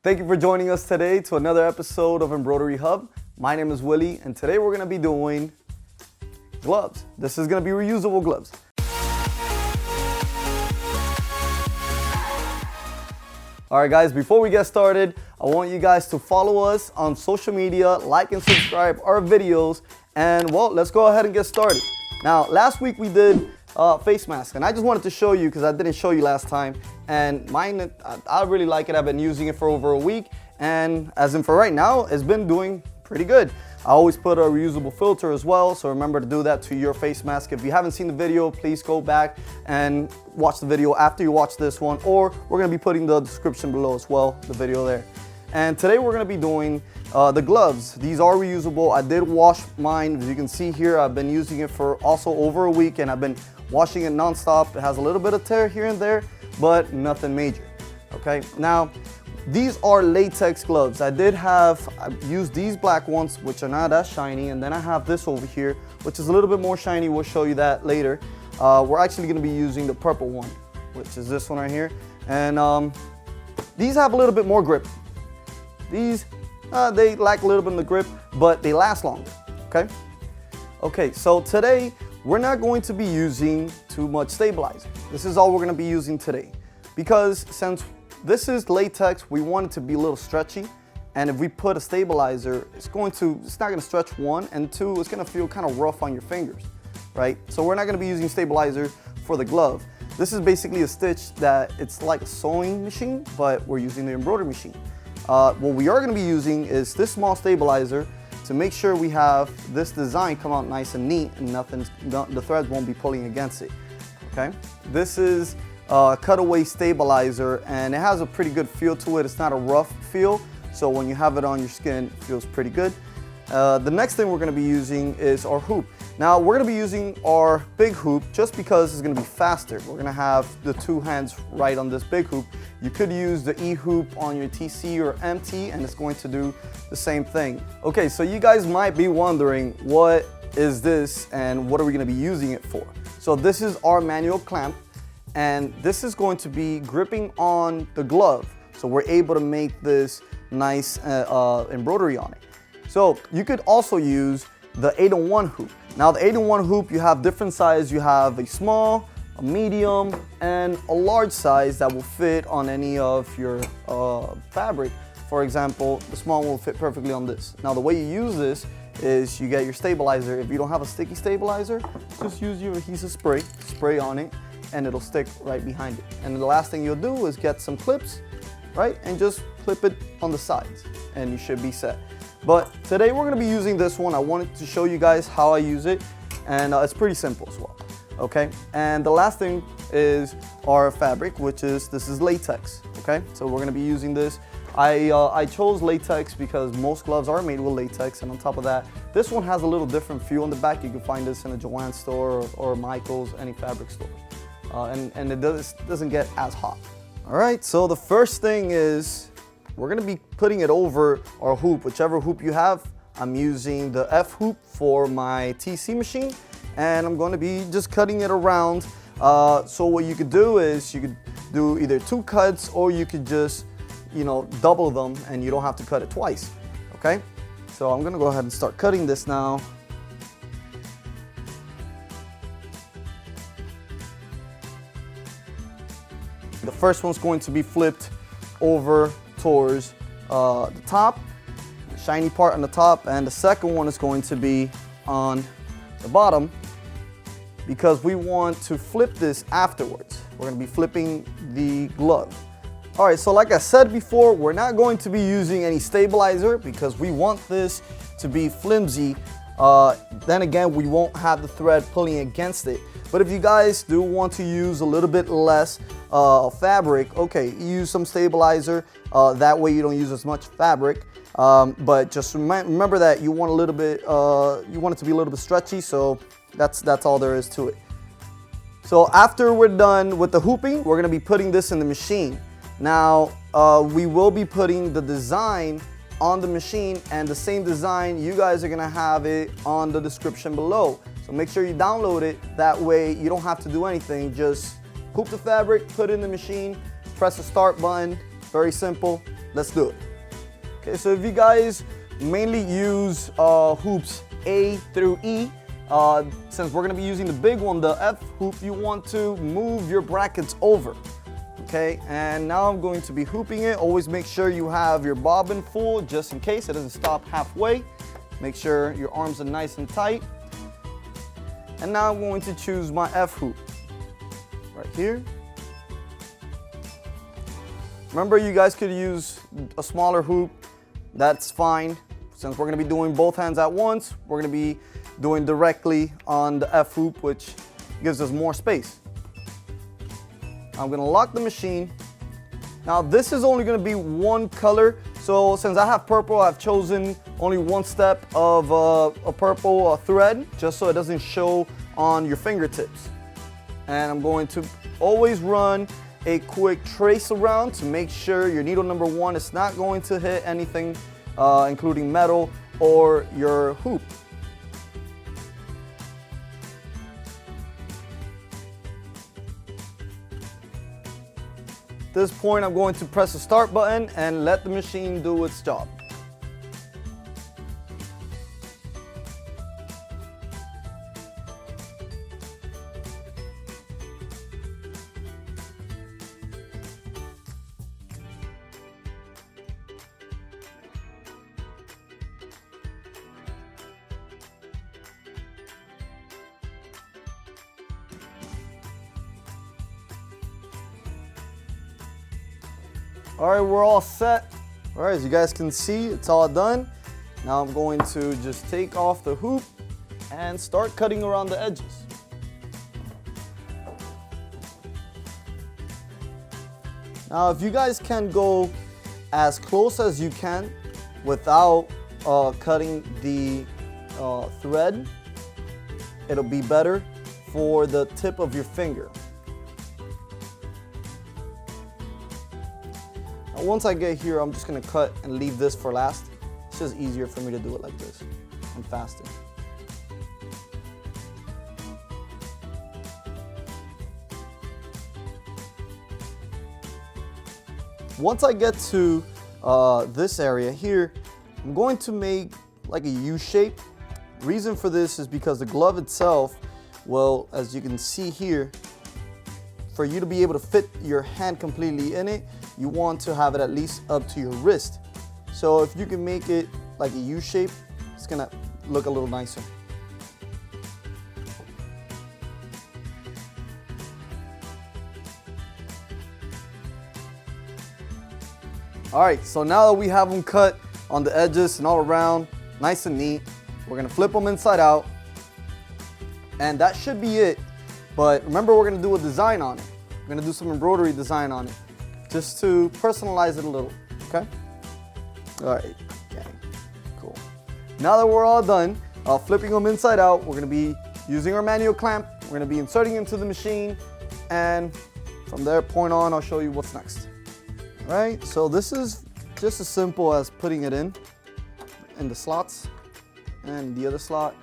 Thank you for joining us today to another episode of Embroidery Hub. My name is Willy, and today we're going to be doing gloves. This is going to be reusable gloves. All right, guys, before we get started, I want you guys to follow us on social media, like and subscribe our videos, and well, let's go ahead and get started. Now, last week we did face mask, and I just wanted to show you because I didn't show you last time, and mine, I really like it. I've been using it for over a week, and as in for right now, it's been doing pretty good. I always put a reusable filter as well, so remember to do that to your face mask. If you haven't seen the video, please go back and watch the video after you watch this one, or we're going to be putting the description below as well, the video there. And today we're going to be doing the gloves. These are reusable. I did wash mine. As you can see here, I've been using it for also over a week, and I've been washing it non-stop. It has a little bit of tear here and there, but nothing major. Okay, now these are latex gloves. I've used these black ones, which are not as shiny, and then I have this over here, which is a little bit more shiny. We'll show you that later. We're actually going to be using the purple one, which is this one right here, and these have a little bit more grip. These they lack a little bit of the grip, but they last longer. Okay, so today we're not going to be using too much stabilizer. This is all we're going to be using today, because since this is latex, we want it to be a little stretchy, and if we put a stabilizer, it's not going to stretch, one, and two, it's going to feel kind of rough on your fingers, right? So we're not going to be using stabilizer for the glove. This is basically a stitch that it's like a sewing machine, but we're using the embroidery machine. What we are going to be using is this small stabilizer to make sure we have this design come out nice and neat, and the threads won't be pulling against it. Okay, this is a cutaway stabilizer, and it has a pretty good feel to it. It's not a rough feel, so when you have it on your skin, it feels pretty good. The next thing we're going to be using is our hoop. Now we're going to be using our big hoop just because it's going to be faster. We're going to have the two hands right on this big hoop. You could use the E hoop on your TC or MT, and it's going to do the same thing. Okay, so you guys might be wondering, what is this and what are we going to be using it for? So this is our manual clamp, and this is going to be gripping on the glove, so we're able to make this nice embroidery on it. So you could also use the 8-in-1 hoop. Now the 8-in-1 hoop, you have different size. You have a small, a medium, and a large size that will fit on any of your fabric. For example, the small one will fit perfectly on this. Now the way you use this is you get your stabilizer. If you don't have a sticky stabilizer, just use your adhesive spray on it, and it'll stick right behind it. And the last thing you'll do is get some clips, right, and just clip it on the sides, and you should be set. But today we're going to be using this one. I wanted to show you guys how I use it, and it's pretty simple as well. Okay, and the last thing is our fabric, which is, this is latex. Okay, so we're going to be using this. I chose latex because most gloves are made with latex, and on top of that, this one has a little different feel on the back. You can find this in a Joann's store or Michael's, any fabric store, and it doesn't get as hot. All right, so the first thing is we're going to be putting it over our hoop, whichever hoop you have. I'm using the F hoop for my TC machine, and I'm going to be just cutting it around. So what you could do is you could do either 2 cuts, or you could just, double them, and you don't have to cut it twice. Okay, so I'm going to go ahead and start cutting this now. The first one's going to be flipped over towards the top, the shiny part on the top, and the second one is going to be on the bottom, because we want to flip this afterwards. We're going to be flipping the glove. All right, so like I said before, we're not going to be using any stabilizer because we want this to be flimsy. Then again, we won't have the thread pulling against it. But if you guys do want to use a little bit less fabric, okay, use some stabilizer. That way you don't use as much fabric. But just remember that you want a little bit, you want it to be a little bit stretchy. So that's all there is to it. So after we're done with the hooping, we're going to be putting this in the machine. Now we will be putting the design on the machine, and the same design, you guys are going to have it on the description below. So make sure you download it. That way you don't have to do anything. Just hoop the fabric, put it in the machine, press the start button. Very simple. let's do it. Okay, so if you guys mainly use hoops A through E, since we're gonna be using the big one, the F hoop, you want to move your brackets over. Okay, and now I'm going to be hooping it. Always make sure you have your bobbin full just in case it doesn't stop halfway. Make sure your arms are nice and tight. And now I'm going to choose my F hoop right here. Remember, you guys could use a smaller hoop. That's fine. Since we're going to be doing both hands at once, we're going to be doing directly on the F hoop, which gives us more space. I'm going to lock the machine. Now this is only going to be one color, so since I have purple, I've chosen only one step of a purple thread, just so it doesn't show on your fingertips. And I'm going to always run a quick trace around to make sure your needle number 1 is not going to hit anything, including metal or your hoop. At this point, I'm going to press the start button and let the machine do its job. All right, we're all set. All right, as you guys can see, it's all done. Now I'm going to just take off the hoop and start cutting around the edges. Now, if you guys can go as close as you can without cutting the thread, it'll be better for the tip of your finger. Once I get here, I'm just gonna cut and leave this for last. It's just easier for me to do it like this and faster. Once I get to this area here, I'm going to make like a U shape. Reason for this is because the glove itself, well, as you can see here, for you to be able to fit your hand completely in it, you want to have it at least up to your wrist. So if you can make it like a U shape, it's gonna look a little nicer. All right, so now that we have them cut on the edges and all around, nice and neat, we're gonna flip them inside out. And that should be it. But remember, we're gonna do a design on it. We're gonna do some embroidery design on it, just to personalize it a little, okay? All right, okay, cool. Now that we're all done, flipping them inside out, we're gonna be using our manual clamp. We're gonna be inserting into the machine, and from that point on, I'll show you what's next. All right, so this is just as simple as putting it in the slots and the other slot.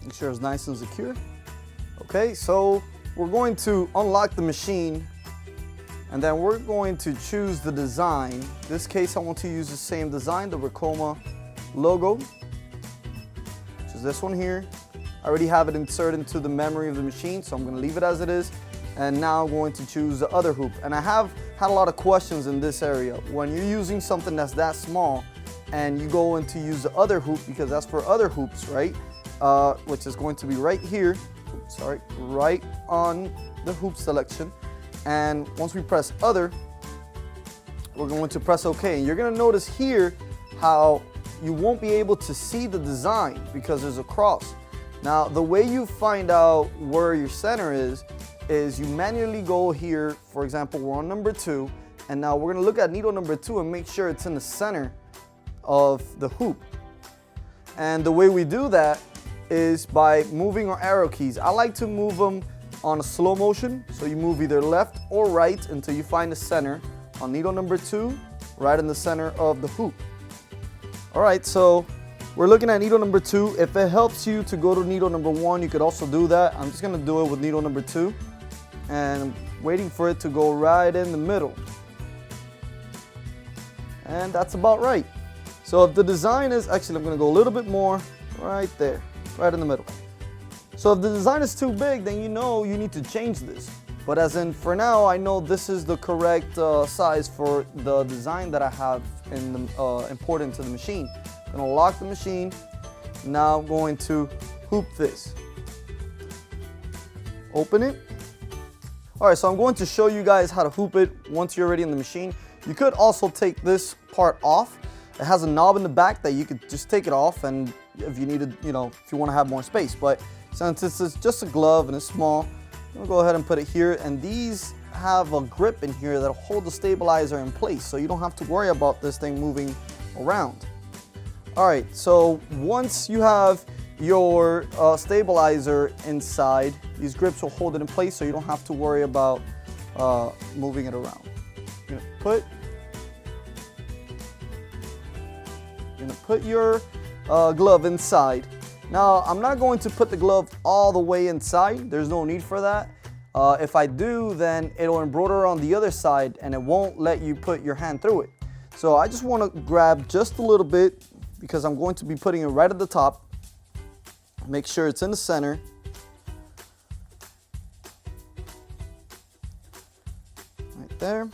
Make sure it's nice and secure. Okay, so we're going to unlock the machine, and then we're going to choose the design. In this case, I want to use the same design, the Ricoma logo, which is this one here. I already have it inserted into the memory of the machine, so I'm going to leave it as it is. And now I'm going to choose the other hoop. And I have had a lot of questions in this area. When you're using something that's that small and you go in to use the other hoop, because that's for other hoops, right? Which is going to be right here, sorry, right on the hoop selection. And once we press other, we're going to press OK. And you're going to notice here how you won't be able to see the design because there's a cross. Now, the way you find out where your center is you manually go here. For example, we're on number 2, and now we're going to look at needle number 2 and make sure it's in the center of the hoop. And the way we do that is by moving our arrow keys. I like to move them on a slow motion, so you move either left or right until you find the center on needle number 2, right in the center of the hoop. All right, so we're looking at needle number 2. If it helps you to go to needle number 1, you could also do that. I'm just gonna do it with needle number 2. and I'm waiting for it to go right in the middle. And that's about right. So if the design is, actually I'm gonna go a little bit more right there, right in the middle. So if the design is too big, then you know you need to change this. But as in for now, I know this is the correct size for the design that I have in the, imported into the machine. I'm gonna lock the machine. Now I'm going to hoop this. Open it. All right, so I'm going to show you guys how to hoop it once you're already in the machine. You could also take this part off. It has a knob in the back that you could just take it off, and if you needed, you know, if you want to have more space. But since this is just a glove and it's small, I'm gonna go ahead and put it here. And these have a grip in here that'll hold the stabilizer in place, so you don't have to worry about this thing moving around. All right, so once you have your stabilizer inside, these grips will hold it in place, so you don't have to worry about moving it around. You're gonna put your glove inside. Now, I'm not going to put the glove all the way inside. There's no need for that. If I do, then it'll embroider on the other side and it won't let you put your hand through it. So I just want to grab just a little bit because I'm going to be putting it right at the top. Make sure it's in the center. Right there.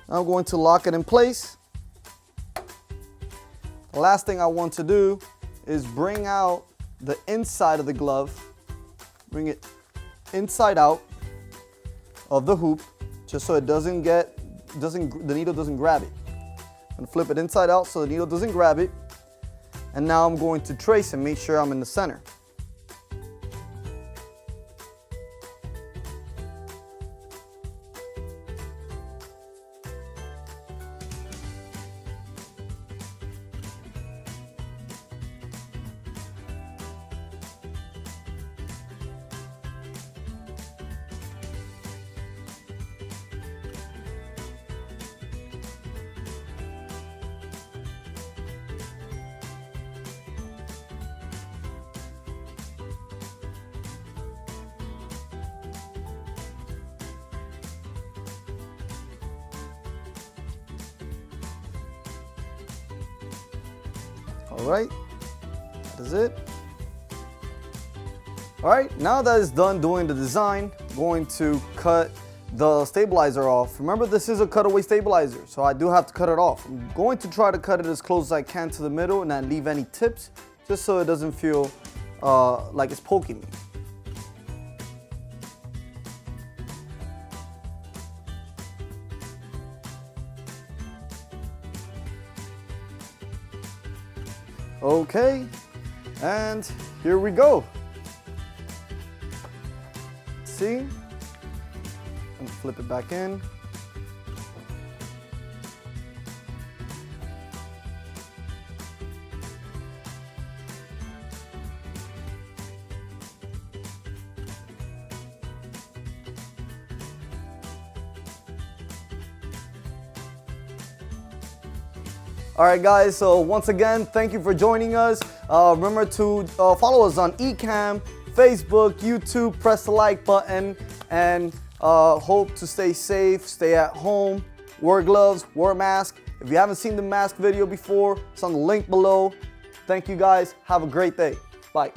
Now I'm going to lock it in place. The last thing I want to do is bring out the inside of the glove. Bring it inside out of the hoop just so it the needle doesn't grab it. I'm gonna flip it inside out so the needle doesn't grab it. And now I'm going to trace and make sure I'm in the center. All right, that is it. All right, now that it's done doing the design, I'm going to cut the stabilizer off. Remember, this is a cutaway stabilizer, so I do have to cut it off. I'm going to try to cut it as close as I can to the middle and not leave any tips, just so it doesn't feel like it's poking me. Okay, and here we go. See? And flip it back in. All right, guys, so once again, thank you for joining us. Remember to follow us on eCam, Facebook, YouTube, press the like button, and hope to stay safe, stay at home, wear gloves, wear a mask. If you haven't seen the mask video before, it's on the link below. Thank you guys. Have a great day. Bye.